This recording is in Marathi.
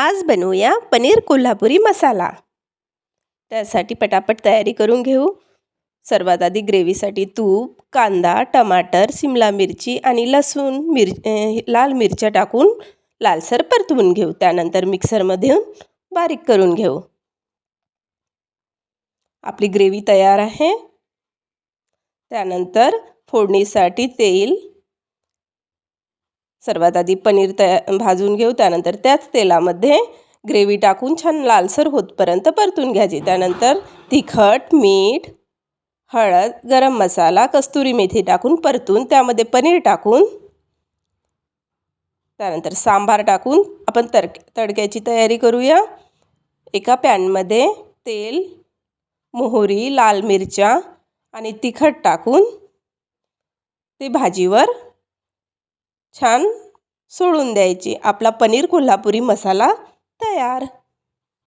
आज बनवूया पनीर कोल्हापुरी मसाला। त्यासाठी पटापट तयारी करून घेऊ। सर्वात आधी ग्रेव्हीसाठी तूप, कांदा, टमाटर, शिमला मिरची आणि लसूण लाल मिरच्या टाकून लालसर परतवून घेऊ। त्यानंतर मिक्सरमध्ये बारीक करून घेऊ। आपली ग्रेव्ही तयार आहे। त्यानंतर फोडणीसाठी तेल, सर्वात आधी पनीर भाजून घेऊ। त्यानंतर त्याच तेलामध्ये ग्रेव्ही टाकून छान लालसर होतपर्यंत परतून घ्यायची। त्यानंतर तिखट, मीठ, हळद, गरम मसाला, कस्तुरी मेथी टाकून परतून त्यामध्ये पनीर टाकून त्यानंतर सांबार टाकून आपण तडक्याची तयारी करूया। एका पॅनमध्ये तेल, मोहरी, लाल मिरच्या आणि तिखट टाकून ते भाजीवर छान सोडून द्यायची। आपला पनीर कोल्हापुरी मसाला तयार।